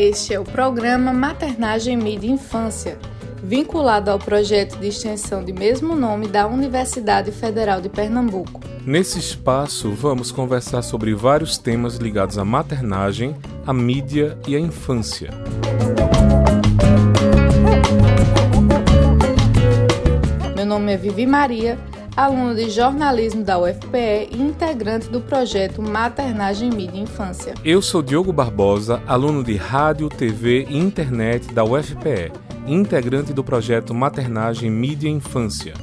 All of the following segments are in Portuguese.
Este é o programa Maternagem, Mídia e Infância, vinculado ao projeto de extensão de mesmo nome da Universidade Federal de Pernambuco. Nesse espaço, vamos conversar sobre vários temas ligados à maternagem, à mídia e à infância. Meu nome é Vivi Maria, aluna de jornalismo da UFPE e integrante do projeto Maternagem, Mídia e Infância. Eu sou Diogo Barbosa, aluno de rádio, TV e internet da UFPE, integrante do projeto Maternagem, Mídia e Infância.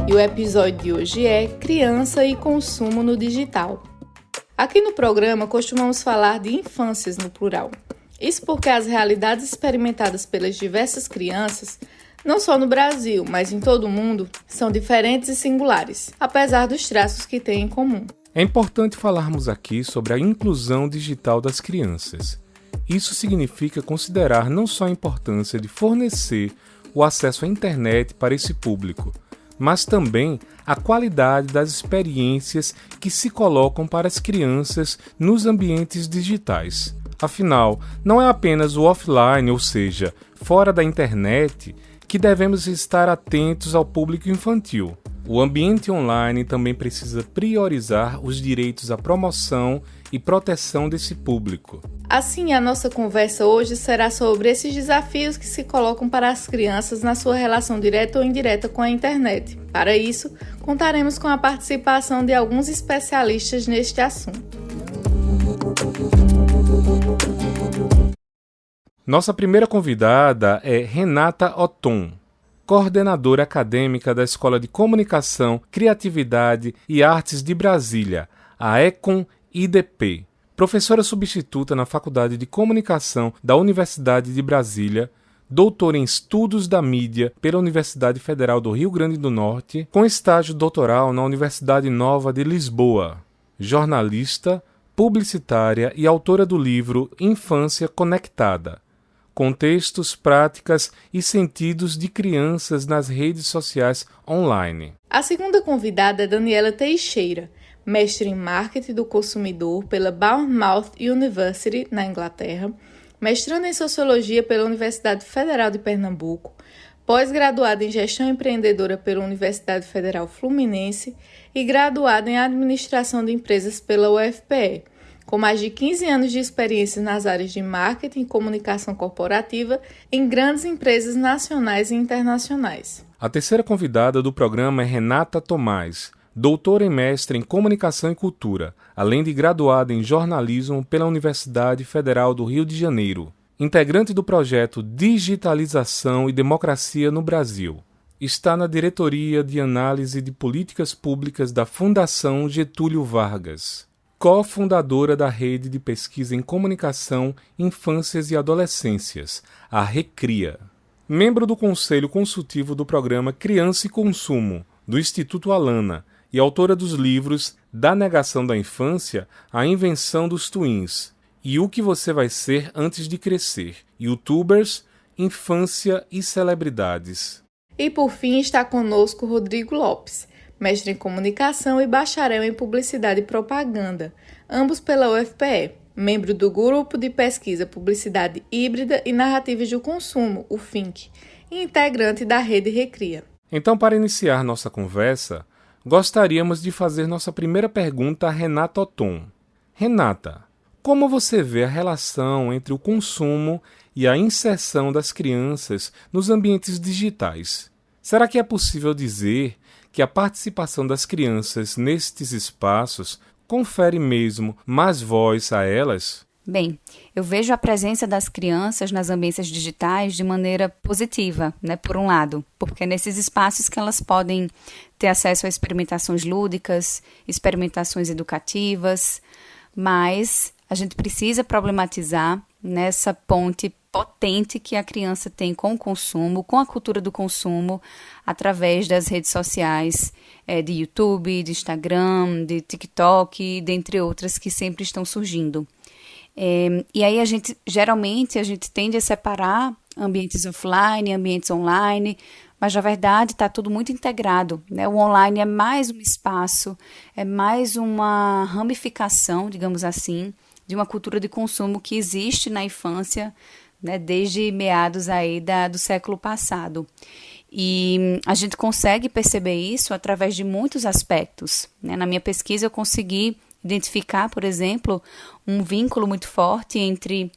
E o episódio de hoje é Criança e Consumo no Digital. Aqui no programa costumamos falar de infâncias no plural. Isso porque as realidades experimentadas pelas diversas crianças, não só no Brasil, mas em todo o mundo, são diferentes e singulares, apesar dos traços que têm em comum. É importante falarmos aqui sobre a inclusão digital das crianças. Isso significa considerar não só a importância de fornecer o acesso à internet para esse público, mas também a qualidade das experiências que se colocam para as crianças nos ambientes digitais. Afinal, não é apenas o offline, ou seja, fora da internet, que devemos estar atentos ao público infantil. O ambiente online também precisa priorizar os direitos à promoção e proteção desse público. Assim, a nossa conversa hoje será sobre esses desafios que se colocam para as crianças na sua relação direta ou indireta com a internet. Para isso, contaremos com a participação de alguns especialistas neste assunto. Nossa primeira convidada é Renata Othon, coordenadora acadêmica da Escola de Comunicação, Criatividade e Artes de Brasília, a ECOM-IDP, professora substituta na Faculdade de Comunicação da Universidade de Brasília, doutora em Estudos da Mídia pela Universidade Federal do Rio Grande do Norte, com estágio doutoral na Universidade Nova de Lisboa, jornalista, publicitária e autora do livro Infância Conectada, Contextos, Práticas e Sentidos de Crianças nas Redes Sociais Online. A segunda convidada é Daniela Teixeira, mestre em Marketing do Consumidor pela Bournemouth University, na Inglaterra, mestranda em Sociologia pela Universidade Federal de Pernambuco, pós-graduada em Gestão Empreendedora pela Universidade Federal Fluminense e graduada em Administração de Empresas pela UFPE, com mais de 15 anos de experiência nas áreas de marketing e comunicação corporativa em grandes empresas nacionais e internacionais. A terceira convidada do programa é Renata Tomás, doutora e mestre em Comunicação e Cultura, além de graduada em Jornalismo pela Universidade Federal do Rio de Janeiro, integrante do projeto Digitalização e Democracia no Brasil. Está na Diretoria de Análise de Políticas Públicas da Fundação Getúlio Vargas. Co-fundadora da Rede de Pesquisa em Comunicação, Infâncias e Adolescências, a RECRIA. Membro do Conselho Consultivo do Programa Criança e Consumo, do Instituto Alana, e autora dos livros Da Negação da Infância à Invenção dos Twins e O que Você Vai Ser Antes de Crescer, YouTubers, Infância e Celebridades. E por fim está conosco Rodrigo Lopes, mestre em Comunicação e bacharel em Publicidade e Propaganda, ambos pela UFPE, membro do Grupo de Pesquisa Publicidade Híbrida e Narrativas do Consumo, o FINC, e integrante da Rede RECRIA. Então, para iniciar nossa conversa, gostaríamos de fazer nossa primeira pergunta a Renata Othon. Renata, como você vê a relação entre o consumo e a inserção das crianças nos ambientes digitais? Será que é possível dizer que a participação das crianças nestes espaços confere mesmo mais voz a elas? Bem, eu vejo a presença das crianças nas ambiências digitais de maneira positiva, por um lado, porque é nesses espaços que elas podem ter acesso a experimentações lúdicas, experimentações educativas, mas a gente precisa problematizar nessa ponte potente que a criança tem com o consumo, com a cultura do consumo, através das redes sociais, de YouTube, de Instagram, de TikTok, dentre outras que sempre estão surgindo. E aí geralmente a gente tende a separar ambientes offline, ambientes online, mas na verdade está tudo muito integrado, né? O online é mais um espaço, é mais uma ramificação, digamos assim, de uma cultura de consumo que existe na infância, né, desde meados aí do século passado. E a gente consegue perceber isso através de muitos aspectos, né? Na minha pesquisa eu consegui identificar, por exemplo, um vínculo muito forte entre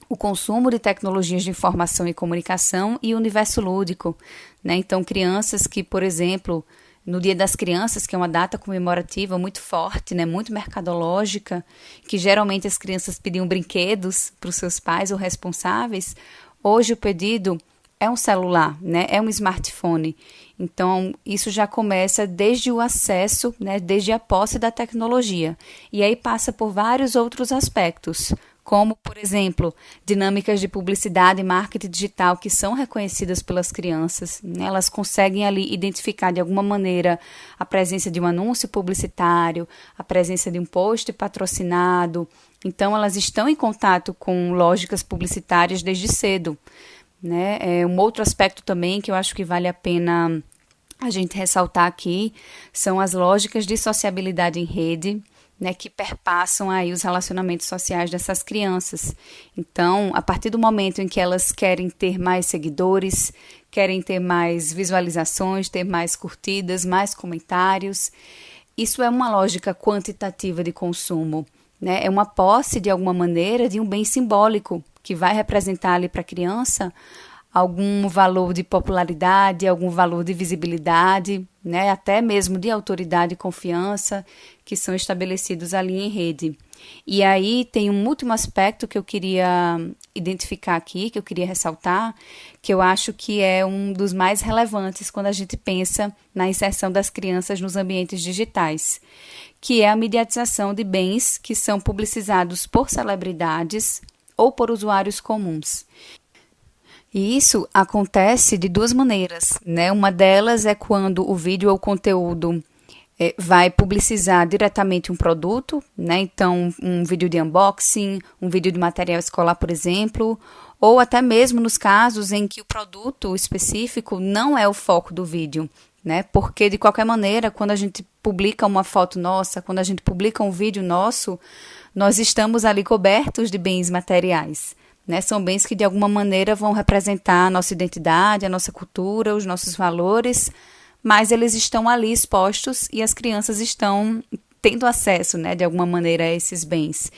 o consumo de tecnologias de informação e comunicação e o universo lúdico, né? Então, crianças que, por exemplo, no Dia das Crianças, que é uma data comemorativa muito forte, né, muito mercadológica, que geralmente as crianças pediam brinquedos para os seus pais ou responsáveis, hoje o pedido é um celular, né, é um smartphone. Então, isso já começa desde o acesso, né, desde a posse da tecnologia. E aí passa por vários outros aspectos, como, por exemplo, dinâmicas de publicidade e marketing digital que são reconhecidas pelas crianças, né? Elas conseguem ali identificar de alguma maneira a presença de um anúncio publicitário, a presença de um post patrocinado. Então, elas estão em contato com lógicas publicitárias desde cedo, né? Um outro aspecto também que eu acho que vale a pena a gente ressaltar aqui são as lógicas de sociabilidade em rede, né, que perpassam aí os relacionamentos sociais dessas crianças. Então, a partir do momento em que elas querem ter mais seguidores, querem ter mais visualizações, ter mais curtidas, mais comentários, isso é uma lógica quantitativa de consumo, né? É uma posse, de alguma maneira, de um bem simbólico, que vai representar ali para a criança algum valor de popularidade, algum valor de visibilidade, né, até mesmo de autoridade e confiança, que são estabelecidos ali em rede. E aí tem um último aspecto que eu queria identificar aqui, que eu queria ressaltar, que eu acho que é um dos mais relevantes quando a gente pensa na inserção das crianças nos ambientes digitais, que é a mediatização de bens que são publicizados por celebridades ou por usuários comuns. E isso acontece de duas maneiras, né? Uma delas é quando o vídeo ou o conteúdo vai publicizar diretamente um produto, né? Então, um vídeo de unboxing, um vídeo de material escolar, por exemplo, ou até mesmo nos casos em que o produto específico não é o foco do vídeo, né? Porque, de qualquer maneira, quando a gente publica uma foto nossa, quando a gente publica um vídeo nosso, nós estamos ali cobertos de bens materiais. Né, são bens que de alguma maneira vão representar a nossa identidade, a nossa cultura, os nossos valores, mas eles estão ali expostos e as crianças estão tendo acesso, né, de alguma maneira a esses bens.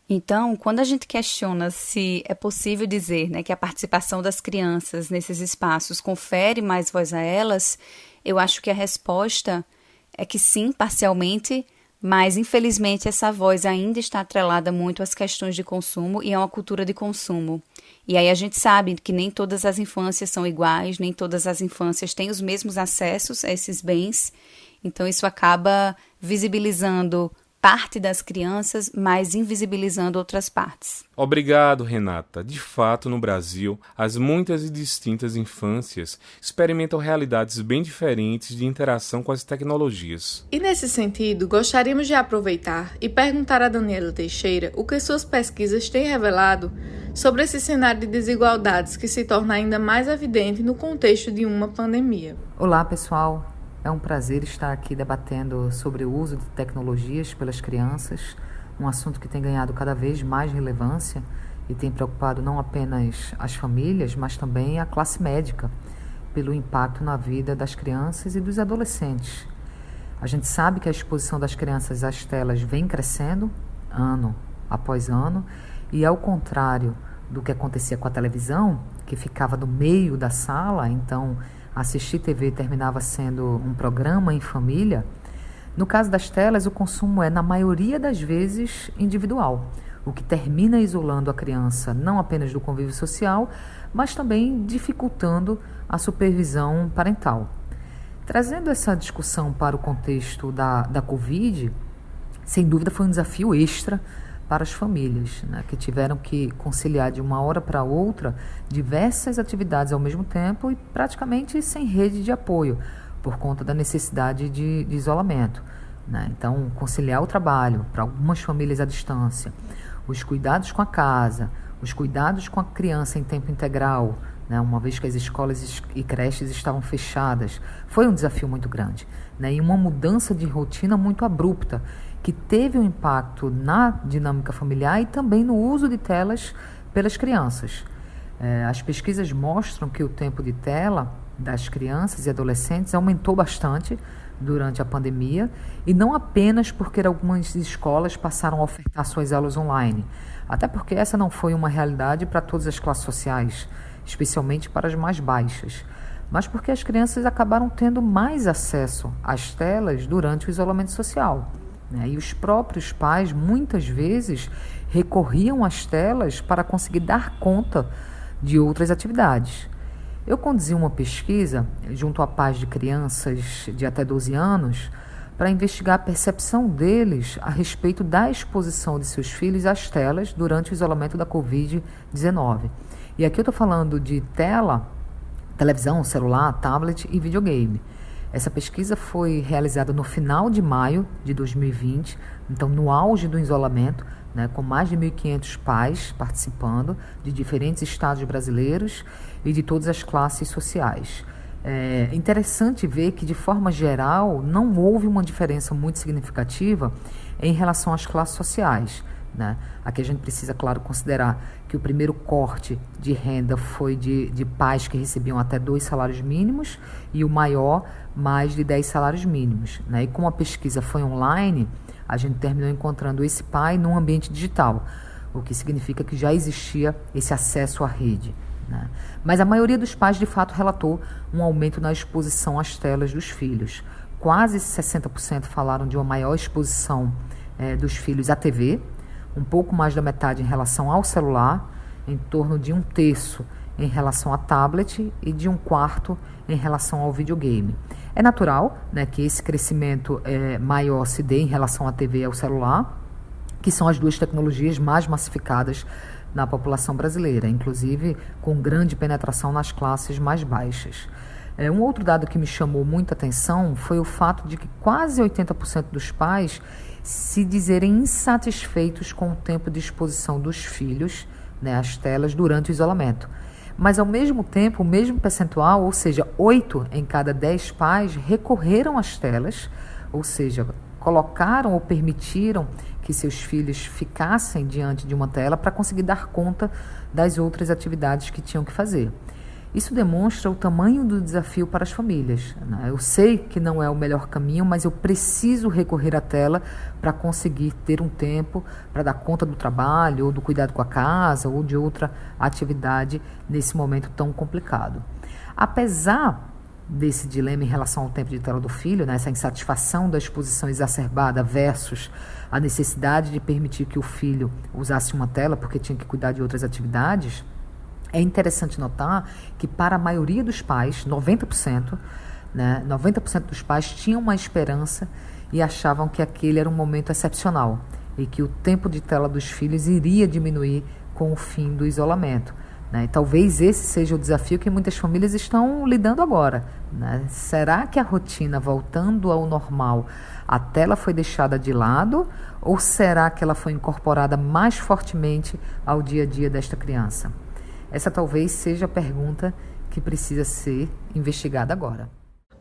Então, quando a gente questiona se é possível dizer, né, que a participação das crianças nesses espaços confere mais voz a elas, eu acho que a resposta é que sim, parcialmente, mas, infelizmente, essa voz ainda está atrelada muito às questões de consumo e a uma cultura de consumo. E aí a gente sabe que nem todas as infâncias são iguais, nem todas as infâncias têm os mesmos acessos a esses bens. Então, isso acaba visibilizando parte das crianças, mas invisibilizando outras partes. Obrigado, Renata. De fato, no Brasil, as muitas e distintas infâncias experimentam realidades bem diferentes de interação com as tecnologias. E nesse sentido, gostaríamos de aproveitar e perguntar a Daniela Teixeira o que suas pesquisas têm revelado sobre esse cenário de desigualdades que se torna ainda mais evidente no contexto de uma pandemia. Olá, pessoal. É um prazer estar aqui debatendo sobre o uso de tecnologias pelas crianças, um assunto que tem ganhado cada vez mais relevância e tem preocupado não apenas as famílias, mas também a classe médica, pelo impacto na vida das crianças e dos adolescentes. A gente sabe que a exposição das crianças às telas vem crescendo ano após ano e, ao contrário do que acontecia com a televisão, que ficava no meio da sala, então assistir TV terminava sendo um programa em família. No caso das telas, o consumo é, na maioria das vezes, individual, o que termina isolando a criança não apenas do convívio social, mas também dificultando a supervisão parental. Trazendo essa discussão para o contexto da Covid, sem dúvida foi um desafio extra para as famílias, né, que tiveram que conciliar de uma hora para outra diversas atividades ao mesmo tempo e praticamente sem rede de apoio, por conta da necessidade de isolamento. Né? Então, conciliar o trabalho, para algumas famílias à distância, os cuidados com a casa, os cuidados com a criança em tempo integral, né, uma vez que as escolas e creches estavam fechadas. Foi um desafio muito grande, né, e uma mudança de rotina muito abrupta, que teve um impacto na dinâmica familiar e também no uso de telas pelas crianças. As pesquisas mostram que o tempo de tela das crianças e adolescentes aumentou bastante durante a pandemia, e não apenas porque algumas escolas passaram a ofertar suas aulas online, até porque essa não foi uma realidade para todas as classes sociais, especialmente para as mais baixas, mas porque as crianças acabaram tendo mais acesso às telas durante o isolamento social, né? E os próprios pais, muitas vezes, recorriam às telas para conseguir dar conta de outras atividades. Eu conduzi uma pesquisa junto a pais de crianças de até 12 anos para investigar a percepção deles a respeito da exposição de seus filhos às telas durante o isolamento da Covid-19. E aqui eu estou falando de tela, televisão, celular, tablet e videogame. Essa pesquisa foi realizada no final de maio de 2020, então no auge do isolamento, né, com mais de 1.500 pais participando de diferentes estados brasileiros e de todas as classes sociais. É interessante ver que, de forma geral, não houve uma diferença muito significativa em relação às classes sociais, né? Aqui a gente precisa, claro, considerar que o primeiro corte de renda foi de pais que recebiam até 2 salários mínimos e o maior, mais de 10 salários mínimos, né? E como a pesquisa foi online, a gente terminou encontrando esse pai num ambiente digital, o que significa que já existia esse acesso à rede, né? Mas a maioria dos pais, de fato, relatou um aumento na exposição às telas dos filhos. Quase 60% falaram de uma maior exposição dos filhos à TV, um pouco mais da metade em relação ao celular, em torno de 1/3 em relação à tablet e de 1/4 em relação ao videogame. É natural, né, que esse crescimento maior se dê em relação à TV e ao celular, que são as duas tecnologias mais massificadas na população brasileira, inclusive com grande penetração nas classes mais baixas. Um outro dado que me chamou muita atenção foi o fato de que quase 80% dos pais se dizerem insatisfeitos com o tempo de exposição dos filhos, né, às telas durante o isolamento. Mas, ao mesmo tempo, o mesmo percentual, ou seja, 8 em cada 10 pais recorreram às telas, ou seja, colocaram ou permitiram que seus filhos ficassem diante de uma tela para conseguir dar conta das outras atividades que tinham que fazer. Isso demonstra o tamanho do desafio para as famílias, né? Eu sei que não é o melhor caminho, mas eu preciso recorrer à tela para conseguir ter um tempo para dar conta do trabalho, ou do cuidado com a casa, ou de outra atividade nesse momento tão complicado. Apesar desse dilema em relação ao tempo de tela do filho, né, essa insatisfação da exposição exacerbada versus a necessidade de permitir que o filho usasse uma tela porque tinha que cuidar de outras atividades, é interessante notar que para a maioria dos pais, 90%, né, 90% dos pais tinham uma esperança e achavam que aquele era um momento excepcional e que o tempo de tela dos filhos iria diminuir com o fim do isolamento, né? E talvez esse seja o desafio que muitas famílias estão lidando agora, né? Será que a rotina voltando ao normal, a tela foi deixada de lado ou será que ela foi incorporada mais fortemente ao dia a dia desta criança? Essa talvez seja a pergunta que precisa ser investigada agora.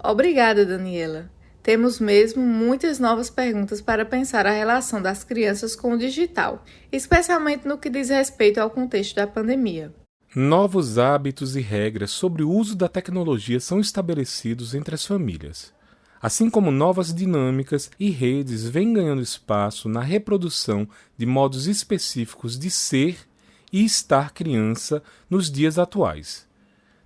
Obrigada, Daniela. Temos mesmo muitas novas perguntas para pensar a relação das crianças com o digital, especialmente no que diz respeito ao contexto da pandemia. Novos hábitos e regras sobre o uso da tecnologia são estabelecidos entre as famílias, assim como novas dinâmicas e redes vêm ganhando espaço na reprodução de modos específicos de ser e estar criança nos dias atuais.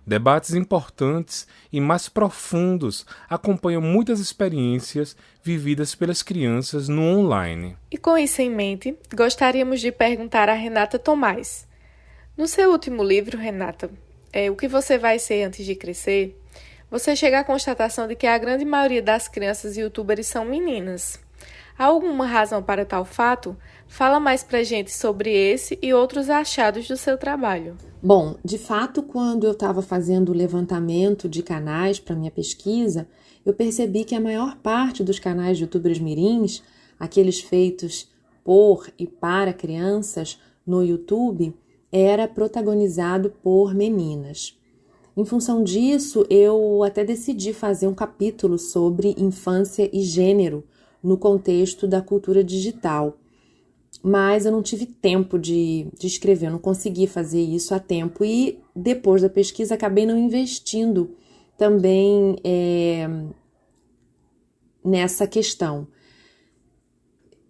Debates importantes e mais profundos acompanham muitas experiências vividas pelas crianças no online. E com isso em mente, gostaríamos de perguntar a Renata Tomás. No seu último livro, Renata, O que você vai ser antes de crescer, você chega à constatação de que a grande maioria das crianças youtubers são meninas. Há alguma razão para tal fato? Fala mais pra gente sobre esse e outros achados do seu trabalho. Bom, de fato, quando eu estava fazendo o levantamento de canais para minha pesquisa, eu percebi que a maior parte dos canais de youtubers mirins, aqueles feitos por e para crianças no YouTube, era protagonizado por meninas. Em função disso, eu até decidi fazer um capítulo sobre infância e gênero no contexto da cultura digital. Mas eu não tive tempo de escrever, eu não consegui fazer isso a tempo. E depois da pesquisa, acabei não investindo também nessa questão.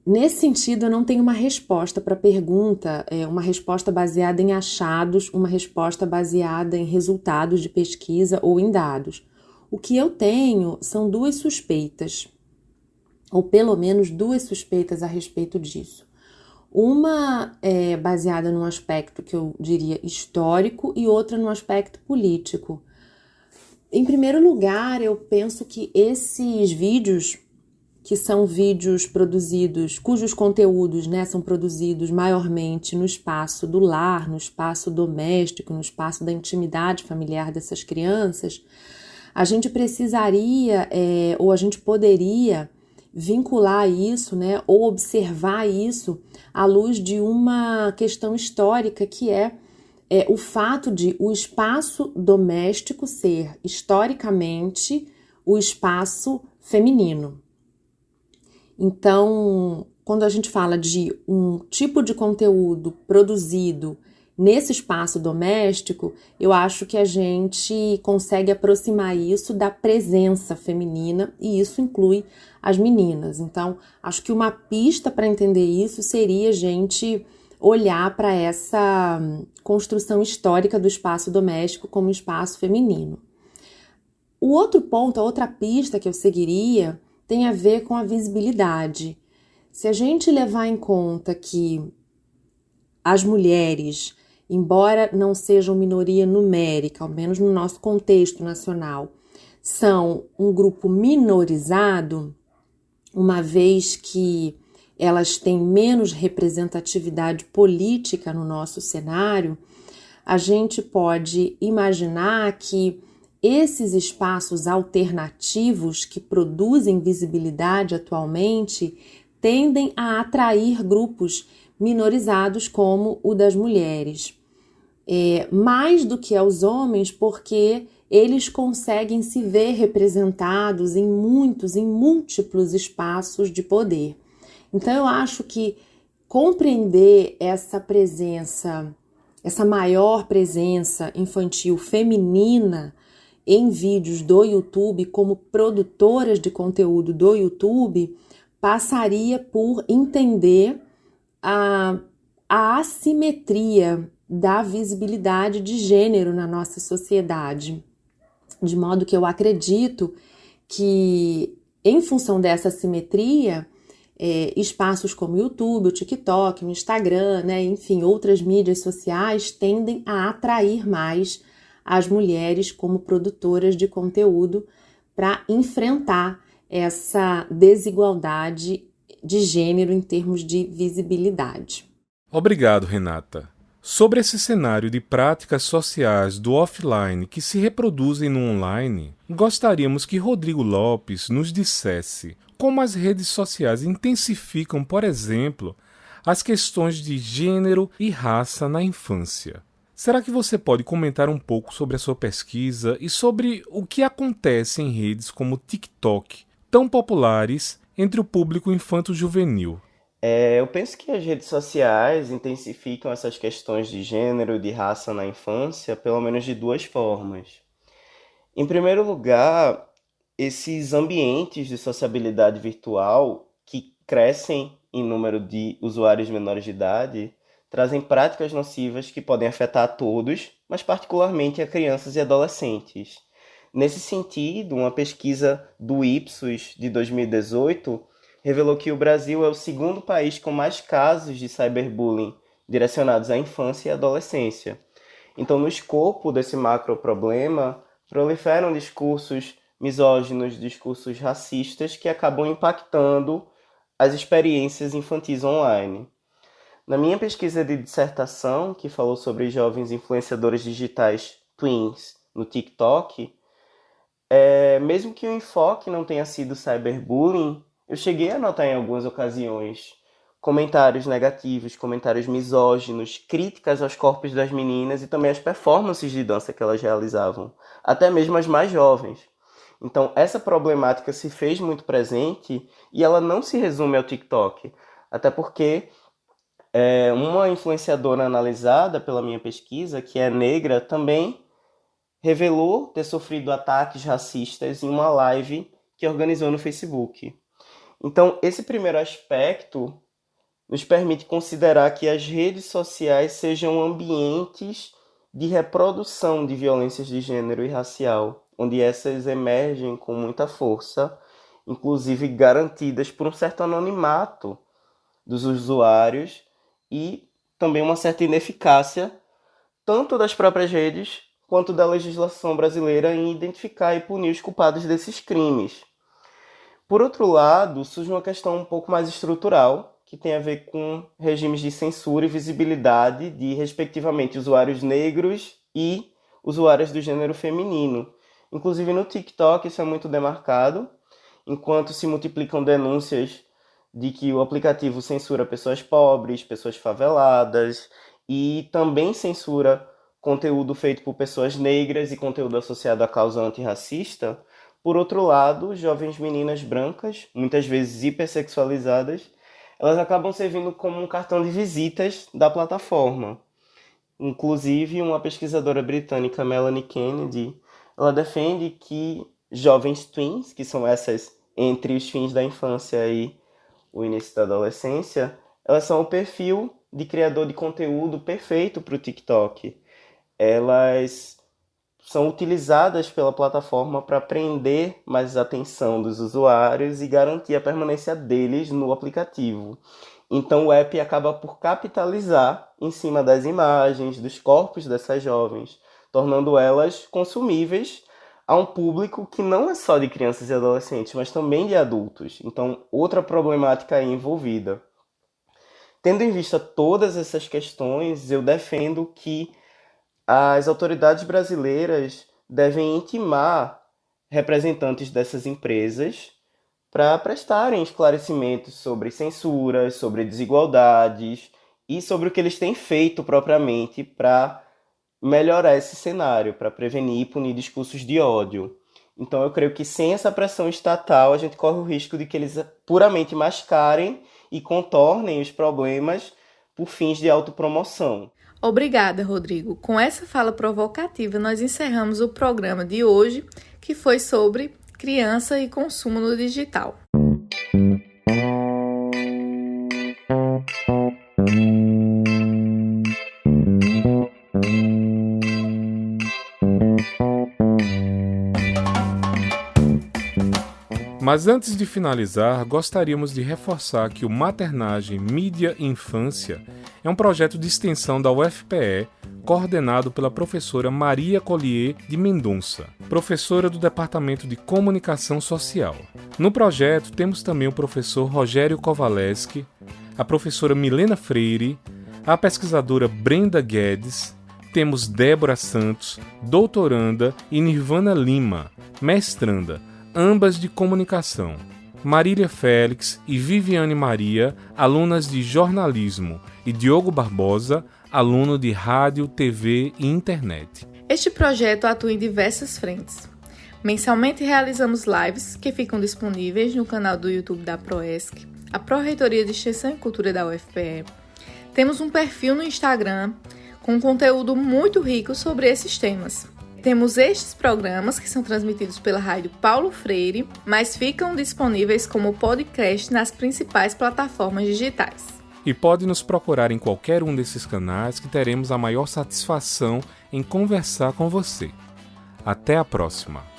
Nesse sentido, eu não tenho uma resposta para a pergunta, uma resposta baseada em achados, uma resposta baseada em resultados de pesquisa ou em dados. O que eu tenho são duas suspeitas, ou pelo menos duas suspeitas a respeito disso. Uma é baseada num aspecto que eu diria histórico e outra num aspecto político. Em primeiro lugar, eu penso que esses vídeos, que são vídeos produzidos, cujos conteúdos, são produzidos maiormente no espaço do lar, no espaço doméstico, no espaço da intimidade familiar dessas crianças, a gente precisaria, ou a gente poderia vincular isso, ou observar isso à luz de uma questão histórica que é o fato de o espaço doméstico ser, historicamente, o espaço feminino. Então, quando a gente fala de um tipo de conteúdo produzido nesse espaço doméstico, eu acho que a gente consegue aproximar isso da presença feminina e isso inclui as meninas. Então, acho que uma pista para entender isso seria a gente olhar para essa construção histórica do espaço doméstico como espaço feminino. O outro ponto, a outra pista que eu seguiria tem a ver com a visibilidade. Se a gente levar em conta que as mulheres, embora não sejam minoria numérica, ao menos no nosso contexto nacional, são um grupo minorizado, uma vez que elas têm menos representatividade política no nosso cenário, a gente pode imaginar que esses espaços alternativos que produzem visibilidade atualmente tendem a atrair grupos minorizados como o das mulheres. Mais do que aos homens, porque eles conseguem se ver representados em múltiplos espaços de poder. Então eu acho que compreender essa presença, essa maior presença infantil feminina em vídeos do YouTube, como produtoras de conteúdo do YouTube, passaria por entender a assimetria da visibilidade de gênero na nossa sociedade. De modo que eu acredito que, em função dessa assimetria, espaços como o YouTube, o TikTok, o Instagram, enfim, outras mídias sociais tendem a atrair mais as mulheres como produtoras de conteúdo para enfrentar essa desigualdade de gênero em termos de visibilidade. Obrigado, Renata. Sobre esse cenário de práticas sociais do offline que se reproduzem no online, gostaríamos que Rodrigo Lopes nos dissesse como as redes sociais intensificam, por exemplo, as questões de gênero e raça na infância. Será que você pode comentar um pouco sobre a sua pesquisa e sobre o que acontece em redes como o TikTok, tão populares entre o público infanto-juvenil? Eu penso que as redes sociais intensificam essas questões de gênero e de raça na infância, pelo menos de duas formas. Em primeiro lugar, esses ambientes de sociabilidade virtual que crescem em número de usuários menores de idade trazem práticas nocivas que podem afetar a todos, mas particularmente a crianças e adolescentes. Nesse sentido, uma pesquisa do Ipsos de 2018 revelou que o Brasil é o segundo país com mais casos de cyberbullying direcionados à infância e adolescência. Então, no escopo desse macroproblema, proliferam discursos misóginos, discursos racistas que acabam impactando as experiências infantis online. Na minha pesquisa de dissertação, que falou sobre jovens influenciadores digitais tweens no TikTok, mesmo que o enfoque não tenha sido cyberbullying, eu cheguei a notar em algumas ocasiões comentários negativos, comentários misóginos, críticas aos corpos das meninas e também às performances de dança que elas realizavam, até mesmo as mais jovens. Então, essa problemática se fez muito presente e ela não se resume ao TikTok, até porque uma influenciadora analisada pela minha pesquisa, que é negra, também revelou ter sofrido ataques racistas em uma live que organizou no Facebook. Então, esse primeiro aspecto nos permite considerar que as redes sociais sejam ambientes de reprodução de violências de gênero e racial, onde essas emergem com muita força, inclusive garantidas por um certo anonimato dos usuários e também uma certa ineficácia, tanto das próprias redes quanto da legislação brasileira em identificar e punir os culpados desses crimes. Por outro lado, surge uma questão um pouco mais estrutural, que tem a ver com regimes de censura e visibilidade de, respectivamente, usuários negros e usuárias do gênero feminino. Inclusive no TikTok isso é muito demarcado, enquanto se multiplicam denúncias de que o aplicativo censura pessoas pobres, pessoas faveladas e também censura conteúdo feito por pessoas negras e conteúdo associado à causa antirracista. Por outro lado, jovens meninas brancas, muitas vezes hipersexualizadas, elas acabam servindo como um cartão de visitas da plataforma. Inclusive, uma pesquisadora britânica, Melanie Kennedy, ela defende que jovens tweens, que são essas entre os fins da infância e o início da adolescência, elas são o perfil de criador de conteúdo perfeito para o TikTok. Elas são utilizadas pela plataforma para prender mais a atenção dos usuários e garantir a permanência deles no aplicativo. Então o app acaba por capitalizar em cima das imagens, dos corpos dessas jovens, tornando elas consumíveis a um público que não é só de crianças e adolescentes, mas também de adultos. Então, outra problemática aí envolvida. Tendo em vista todas essas questões, eu defendo que as autoridades brasileiras devem intimar representantes dessas empresas para prestarem esclarecimentos sobre censuras, sobre desigualdades e sobre o que eles têm feito propriamente para melhorar esse cenário, para prevenir e punir discursos de ódio. Então eu creio que sem essa pressão estatal a gente corre o risco de que eles puramente mascarem e contornem os problemas por fins de autopromoção. Obrigada, Rodrigo. Com essa fala provocativa, nós encerramos o programa de hoje, que foi sobre criança e consumo no digital. Mas antes de finalizar, gostaríamos de reforçar que o Maternagem, Mídia e Infância é um projeto de extensão da UFPE, coordenado pela professora Maria Collier de Mendonça, professora do Departamento de Comunicação Social. No projeto temos também o professor Rogério Kowaleski, a professora Milena Freire, a pesquisadora Brenda Guedes, temos Débora Santos, doutoranda, e Nirvana Lima, mestranda, ambas de comunicação, Marília Félix e Viviane Maria, alunas de jornalismo, e Diogo Barbosa, aluno de rádio, TV e internet. Este projeto atua em diversas frentes. Mensalmente realizamos lives que ficam disponíveis no canal do YouTube da Proesc, a Pró-Reitoria de Extensão e Cultura da UFPE. Temos um perfil no Instagram com conteúdo muito rico sobre esses temas. Temos estes programas que são transmitidos pela Rádio Paulo Freire, mas ficam disponíveis como podcast nas principais plataformas digitais. E pode nos procurar em qualquer um desses canais que teremos a maior satisfação em conversar com você. Até a próxima!